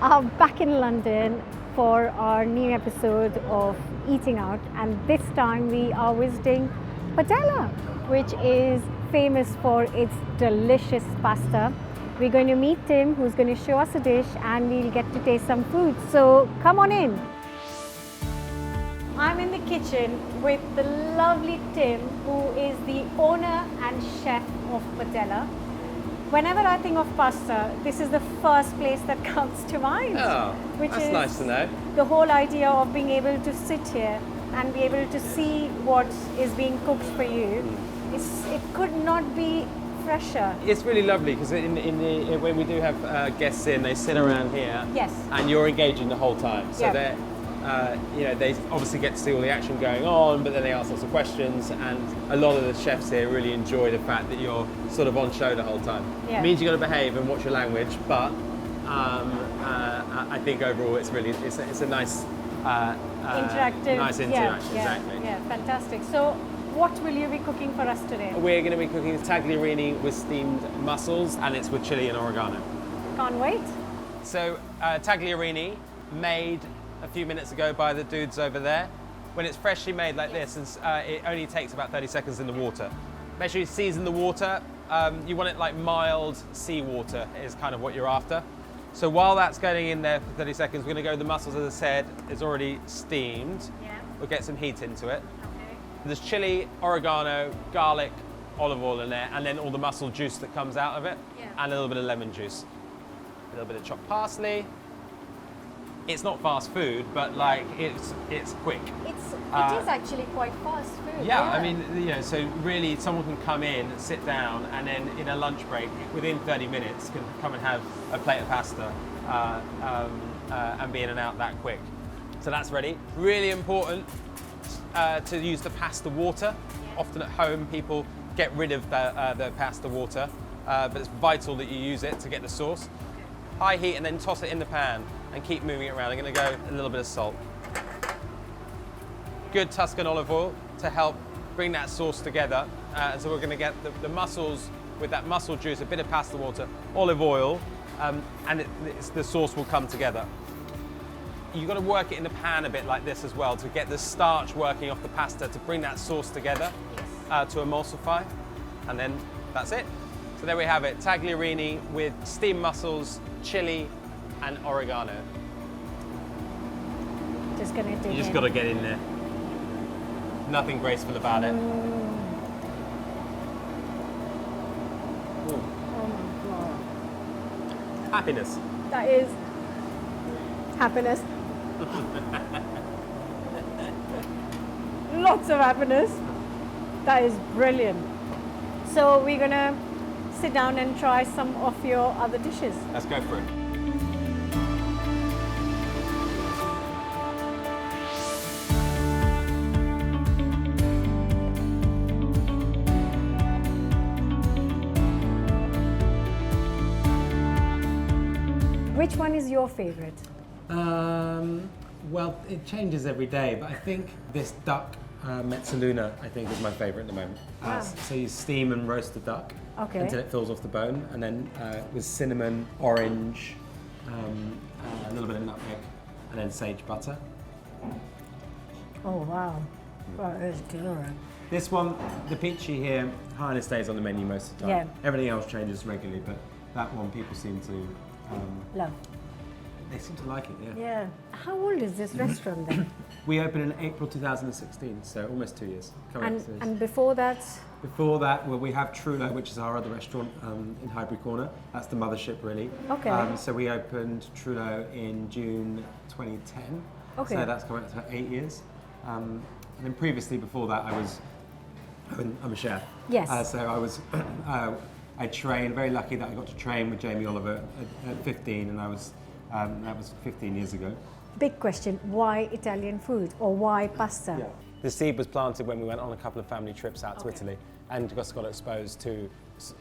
are back in London for our new episode of Eating Out, and this time we are visiting Padella, which is famous for its delicious pasta. We're going to meet Tim, who's going to show us a dish, and we'll get to taste some food. So come on in. I'm in the kitchen with the lovely Tim, who is the owner and chef of Padella. Whenever I think of pasta, this is the first place that comes to mind. Oh, which that's is nice to know. The whole idea of being able to sit here and be able to see what is being cooked for you. It could not be fresher. It's really lovely because when we do have guests in, they sit around here. Yes. And you're engaging the whole time. So Yep. they obviously get to see all the action going on, but then they ask lots of questions, and a lot of the chefs here really enjoy the fact that you're sort of on show the whole time. Yeah. It means you've got to behave and watch your language, but I think overall it's a nice Interactive. nice interaction. Exactly. Yeah, fantastic. So what will you be cooking for us today? We're going to be cooking tagliarini with steamed mussels, and it's with chili and oregano. Can't wait. So tagliarini made a few minutes ago by the dudes over there. When it's freshly made like this, it only takes about 30 seconds in the water. Make sure you season the water. You want it like mild seawater is kind of what you're after. So while that's going in there for 30 seconds, we're going to go, the mussels, as I said, is already steamed. Yeah. We'll get some heat into it. Okay. There's chili, oregano, garlic, olive oil in there, and then all the mussel juice that comes out of it, Yeah. and a little bit of lemon juice. A little bit of chopped parsley. It's not fast food, but like it's quick. It is actually quite fast food. Yeah, I mean, so really someone can come in, sit down, and then in a lunch break, within 30 minutes, can come and have a plate of pasta and be in and out that quick. So that's ready. Really important to use the pasta water. Yeah. Often at home, people get rid of the pasta water, but it's vital that you use it to get the sauce. High heat, and then toss it in the pan and keep moving it around. I'm going to go a little bit of salt. Good Tuscan olive oil to help bring that sauce together. So we're going to get the mussels with that mussel juice, a bit of pasta water, olive oil, and the sauce will come together. You've got to work it in the pan a bit like this as well to get the starch working off the pasta to bring that sauce together, to emulsify, and then that's it. So there we have it, tagliarini with steamed mussels, chili, and oregano. Just gonna dig You just in. got to get in there. Nothing graceful about it. Oh my god. Happiness. That is happiness. Lots of happiness. That is brilliant. So we're gonna sit down and try some of your other dishes. Let's go for it. Which one is your favorite? Well, it changes every day, but I think this duck mezzaluna, I think, is my favorite at the moment. Wow. So you steam and roast the duck until it falls off the bone, and then with cinnamon, orange, a little bit of nutmeg, and then sage butter. Oh wow, that is good. This one, the Pici here, high stays on the menu most of the time. Yeah. Everything else changes regularly, but that one people seem to Love. they seem to like it. Yeah. Yeah. How old is this restaurant then? We opened in April 2016, so almost 2 years. Coming up to 2 years. And before that? Before that, well, we have Trullo, which is our other restaurant in Highbury Corner. That's the mothership, really. Okay. So we opened Trullo in June 2010. Okay. So that's coming up to 8 years. And then previously, before that, I'm a chef. Yes. So I was, I trained. Very lucky that I got to train with Jamie Oliver at 15, and that was 15 years ago. Big question, why Italian food or why pasta? Yeah. The seed was planted when we went on a couple of family trips out to Italy, and just got exposed to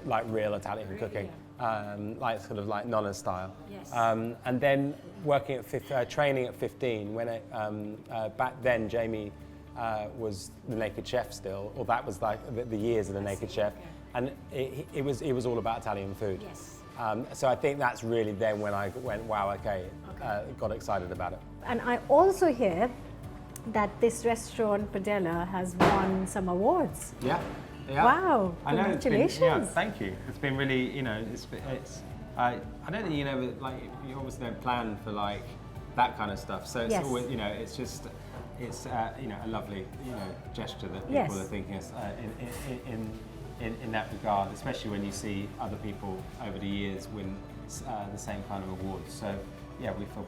like real Italian cooking, like sort of like Nonna style. Yes. And then working at training at 15, when back then Jamie was the Naked Chef still, or that was like the years of the Naked Chef, and it was all about Italian food. Yes. So I think that's really then when I went, wow, okay, got excited about it. And I also hear that this restaurant, Padella, has won some awards. Yeah. Yeah. Wow, I know. congratulations. Thank you. It's been really, I don't think you obviously don't plan for like that kind of stuff. So it's always, it's just, it's a lovely, gesture that people are thinking us in that regard, especially when you see other people over the years win the same kind of awards. So yeah, we feel,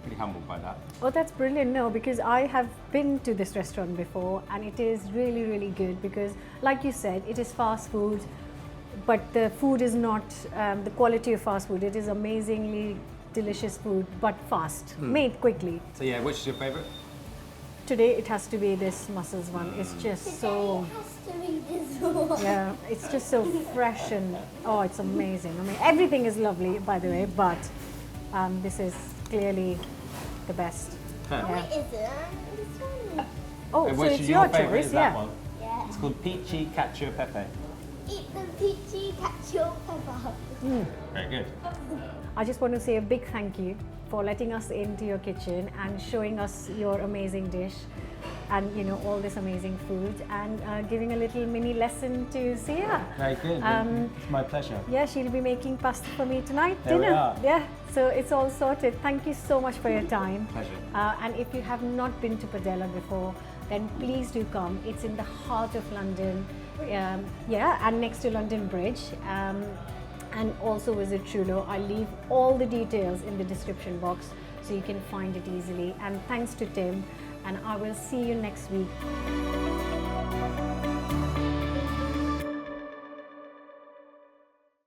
pretty humbled by that. Oh, that's brilliant. No, because I have been to this restaurant before and it is really, really good because, like you said, it is fast food, but the food is not the quality of fast food. It is amazingly delicious food, but fast, made quickly. So yeah, which is your favorite? Today it has to be this mussels one. It's just so... It has to be this one. Yeah, it's just so fresh and, oh, it's amazing. I mean, everything is lovely, by the way, but this is clearly the best. Huh. Yeah. Wait, is it this one? Oh, And so which it's is your favorite? choice, Is yeah. that one? Yeah. It's called Pici, cacio, pepe. Eat the Pici, cacio, pepe. Very good. I just want to say a big thank you for letting us into your kitchen and showing us your amazing dish and all this amazing food and giving a little mini lesson to Sia. Very good. It's my pleasure. Yeah, she'll be making pasta for me tonight, There we dinner. are. Yeah, so it's all sorted. Thank you so much for your time. Pleasure. And if you have not been to Padella before, then please do come. It's in the heart of London, and next to London Bridge. And also visit Trullo. I'll leave all the details in the description box so you can find it easily. And thanks to Tim, and I will see you next week.